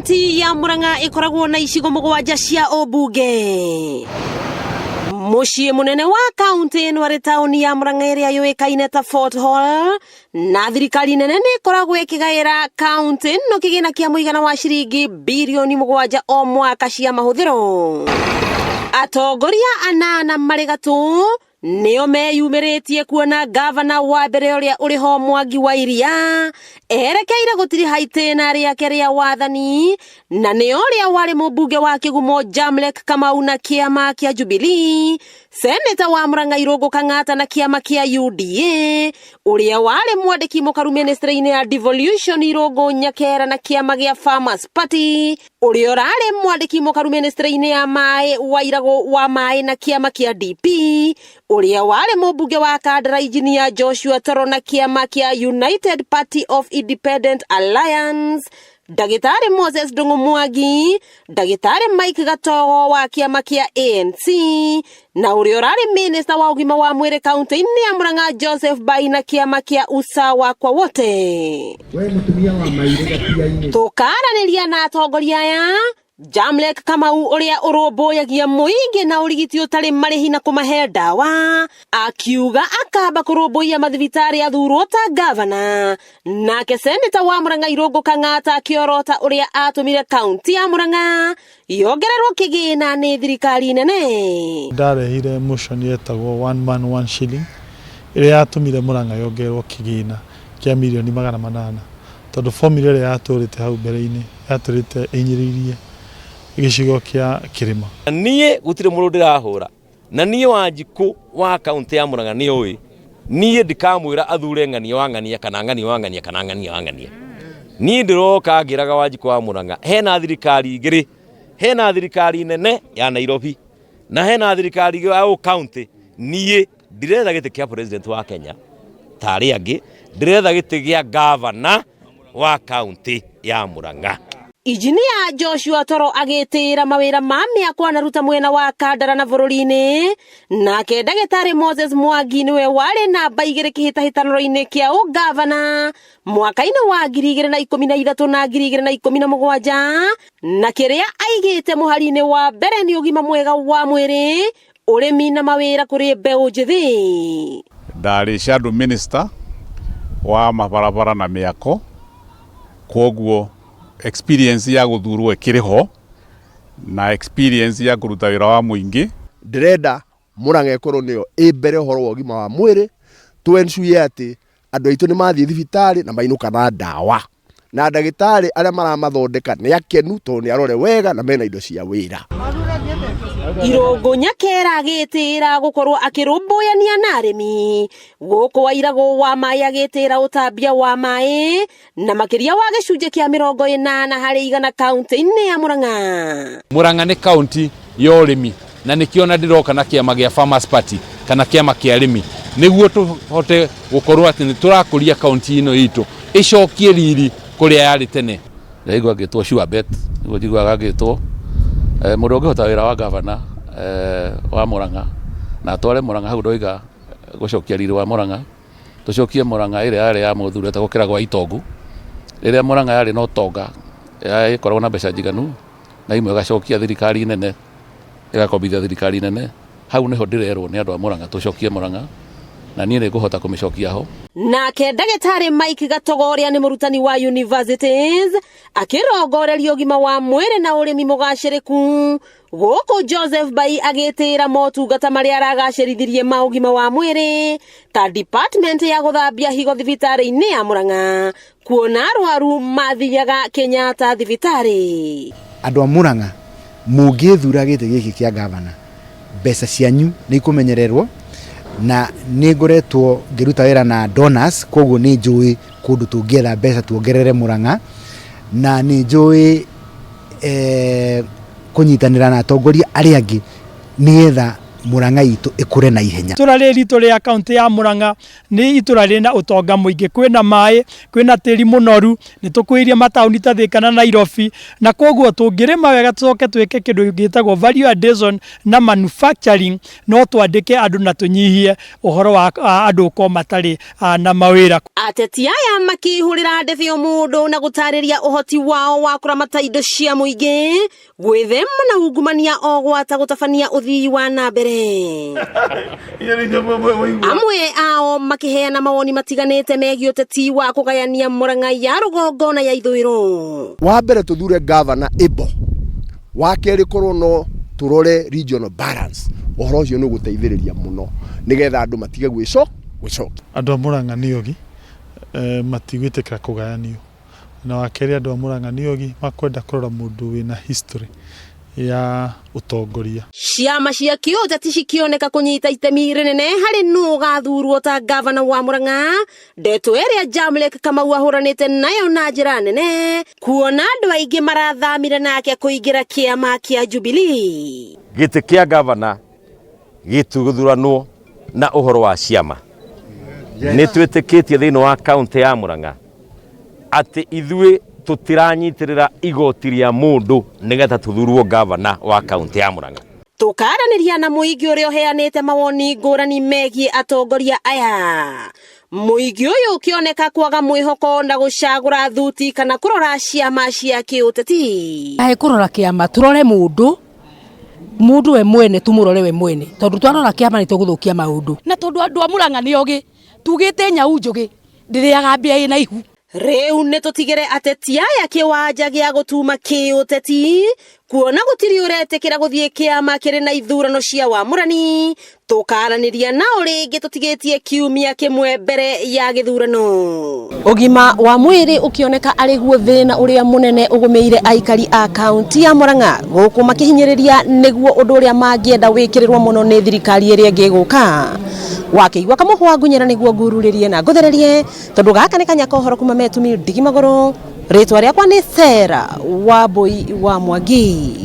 Kaunti ya Murang'a ikoragwo na icigo mugwanja cia obunge. Muciĩ munene wa kaunti ĩno arĩ taũni ya Murang'a ĩrĩa yũĩkaine ta Fort Hall, na thirikari nene nĩ ikoragwo ĩkĩgaĩra kaunti ĩno kĩgĩna kĩa mũigana wa ciringi bilioni 7 o mwaka cia mahũthĩro. Atongoria anana marĩ gatũ nĩo meyumĩrĩtie kuona gavana wa mbere ũrĩa ũrĩ ho Mwangi wa Iria erekeire gũtirĩ itĩna rĩake rĩa wathani, na nĩ ũrĩa warĩ mũmbunge wa Kĩgumo Jamlek Kamau na kĩama kĩa Jubilee, seneta wa Murang'a Irũngũ Kang'ata na kĩama kĩa UDA, ũrĩa warĩ mwandĩki mũkaru ministry-inĩ ya devolution Irũngũ Nyakera na kĩama gĩa Farmers Party, ũrĩa ũrarĩ mwandĩki mũkaru ministry-inĩ ya maĩ Wairagũ wa maĩ na kĩama kĩa DP, ũrĩa warĩ mũmbunge wa Kandara Engineer Joshua Toro na kĩama kĩa United Party of Independent Alliance, Ndagĩtarĩ Moses Ndung'u Mwangi, Ndagĩtarĩ Mike Gatogo wa kĩama kĩa ANC, na ũrĩa ũrarĩ minister wa ũgima wa mwĩrĩ kaunti-inĩ ya Murang'a Joseph Bai na kĩama kĩa Usawa kwa wote. Tũkaranĩria na atongoria aya Jamlek Kamau ũrĩa ũrũmbũyagia mũingĩ na ũrigiti ũtarĩ marĩhi na kũmahe ndawa, akiuga akamba kũrũmbũia mathibitarĩ athurwo ta gavana, nake seneta wa Murang'a Irũngũ Kang'ata akĩorota ũrĩa atũmire kaunti ya Murang'a yongererwo kĩgĩna nĩ thirikari nene. Ndarehire motion yetagwo one man one shilling ĩrĩa yatũmire Murang'a yongererwo kĩgĩna kĩa milioni 800, tondũ formula ĩrĩa yatũrĩte hau mbere-inĩ yatũrĩte ĩnyirĩirie gĩcigo kĩa Kĩrĩma. Niĩ gũtirĩ mũndũ ndĩrahũra, na niĩ Wanjikũ wa kaunti ya Murang'a nĩ ũĩ, niĩ ndikamwĩra athure ng'ania wa ng'ania kana ng'ania wa ng'ania kana ng'ania wa ng'ania. Niĩ ndĩroka ngĩraga Wanjikũ wa Murang'a hena thirikari igĩrĩ, hena thirikari nene ya Nairobi na hena thirikari ya kaunti. Niĩ ndiretha gĩtĩ kĩa president wa Kenya tarĩ angĩ, ndiretha gĩtĩ gĩa gavana wa kaunti ya Murang'a. Engineer Joshua Toro agĩtĩra mawĩra ma mĩako anaruta mwena wa Kandara na bũrũri-inĩ, nake Ndagĩtarĩ Moses Mwangi nĩwe warĩ namba 2 kĩhĩtahĩtano-inĩ kĩa ũgavana mwaka-inĩ wa 2013 na 2017, na kĩrĩa aigĩte mũhari-inĩ wa mbere nĩ ũgima mwega wa mwĩrĩ, ũrĩmi na mawĩra kũrĩ mbeũ njĩthĩ. Ndarĩ shadow minister wa mabarabara na mĩako, kwoguo experience ya guthurwo ikiriho na experience ya kuruta wira wa muingi. Ndirenda Murang'a ikorwo niyo mbere horo wa ũgima wa mwĩrĩ, twensuye ati andu aitu ni mathie thibitari na mainuka na ndawa, na ndagĩtarĩ arĩa maramathondeka nĩ akenu tondũ nĩ arore wega na mena indo cia wĩra. Irũngũ Nyakera agĩtĩra gũkorwo akĩrũmbũyania na arĩmi, gũkũ Wairagũ wa maĩ agĩtĩra ũtambia wa maĩ na makĩria wa gĩcunjĩ kĩa 80% kaunti-inĩ ya Murang'a. Murang'a nĩ kaunti ya ũrĩmi, na nĩkĩo na ndĩroka na kĩama gĩa Farmers Party kana kĩama kĩa arĩmi nĩguo tũhote gũkorwo atĩ nĩ tũrakũria kaunti ĩno itũ ĩcokie riri kũrĩa yarĩ tene. Ndaigua gĩtwo sure bet, nĩguo njiguaga gĩtwo mũndũ ũngĩhota wĩra wa gavana wa Murang'a na atware Murang'a hau ndoiga gũcokia riri wa Murang'a, tũcokie Murang'a ĩrĩa yarĩ ya mũthurĩte gũkĩra gwa itongu, rĩrĩa Murang'a yarĩ na ũtonga ĩkoragwo na mbeca njiganu na imwe gacokia thirikari nene ĩgakombithia thirikari nene. Hau nĩho ndĩrerwo nĩ andũ a Murang'a tũcokie Murang'a, na niĩ nĩngũhota kũmĩcokia ho. Nake Ndagĩtarĩ Mike Gatogo ũrĩa nĩ mũrutani wa universities akĩrongoreria ũgima wa mwĩrĩ na ũrĩmi mũgacĩrĩku, gũkũ Joseph Bai agĩtĩra motungata marĩa aragacĩrithirie ma ũgima wa mwĩrĩ ta department ya gũthambia higo thibitarĩ-inĩ ya Murang'a, kuona arwaru mathiaga Kenyatta thibitarĩ. Andũ a Murang'a mũngĩthura gĩtĩ gĩkĩ kĩa gavana, mbeca cianyu nĩ ikũmenyererwo, na nĩ ngoretwo ngĩruta wĩra na donors, koguo nĩ njũĩ kũndũ tũngĩetha mbeca tuongerere Murang'a, na nĩ njũĩ kũnyitanĩra na atongoria arĩa angĩ nĩgetha Murang'a itu ikure na ihenya. Itura ritũ rĩa kaunti ya Murang'a nĩ itura rĩna ũtonga mũingĩ, kwĩna maĩ, kwĩna tĩri mũnoru, nĩ tũkuhĩrĩirie mataũni ta Thika na Nairobi, na koguo tũngĩrĩma wega tũcoke twĩke kĩndũ gĩtagwo value addition na manufacturing, no twandĩke andũ na tũnyihie ũhoro wa andũ gũkorwo matarĩ na mawĩra. Ateti aya makĩhũrĩra ndebe mũndũ na gũtarĩria ũhoti wao wa kũramata indo cia mũingĩ, gwĩthema na ungumania o gwata gũtabania ũthii wa na mbere. Amwe ao makiheana mawoni matiganĩte megiĩ ũteti wa kũgayania Murang'a ya rũgongo na ya ithũĩro. Wa mbere tuthure governor able, wa kerĩ korwo no turore regional balance, ũhoro ũcio nĩ gũteithĩrĩria mũno nĩgetha andũ matige gwĩcokia. Andũ a Murang'a nĩogi matigwĩtĩkĩra kũgayanio, na wa kerĩ andũ a Murang'a nĩogi makwenda kũrora mũndũ wĩna history ya utongoria. Ciama cia kĩũteti cikioneka kunyita itemi rĩnene harĩ nũ ũgathurwo ta gavana wa Murang'a, ndeto ĩrĩa Jamlek Kamau ahũranĩte nayo na njĩra nene, kuona andũ aingĩ marathamire nake kũingĩra kĩama kĩa Jubilee. Gĩtĩ kĩa gavana gĩtuthuranwo na ũhoro wa ciama. Nĩ twĩtĩkĩtie thĩinĩ wa kaunti ya Murang'a atĩ ithuĩ tutiranyitirira igoti rĩa mundu nigetha tuthurwo gavana wa kaunti ya Murang'a. Tukaranĩria na mũingĩ ũrĩa ũheanĩte mawoni ngũrani megiĩ atongoria aya. Mũingĩ ũyũ ũkĩoneka kwaga mwĩhoko na gũcagũra thuti kana kũrora ciama cia kĩũteti. Kũrora kĩama turore mũndũ we mwene, tumũrore we mwene, tondũ twarora kĩama nĩ tũgũthũkia maũndũ. Na tondũ andũ a Murang'a nĩogi tugĩte nyau njũgĩ ndĩrĩaga mbĩa ĩna ihu. Rĩu nĩ tũtigĩre ateti aya kĩwanja gĩa gũtuma kĩũteti, kuona gũtirĩ ũretĩkĩra gũthiĩ kĩama kĩrĩ na ithurano cia wamũrani. Tũkaranĩria nao rĩngĩ tũtigĩtie kiumia kĩmwe mbere ya gĩthurano. Ũgima wa mwĩrĩ ũkĩoneka arĩ guo thĩna ũrĩa mũnene ũgũmĩire aikari a kaunti ya Murang'a, gũkũ makĩhinyĩrĩria nĩguo ũndũ ũrĩa mangĩenda wĩkĩrĩrwo mũno nĩ thirikari ĩrĩa ĩngĩgũka. Wakĩigua kamũhwa ngunyera nĩguo ngururĩrie na ngũthererie, tondũ gaka nĩ kanya kohoro kuma Metumi Ndigi Magũrũ. Rĩtwa rĩakwa nĩ Sarah Wambui wa Mwangi.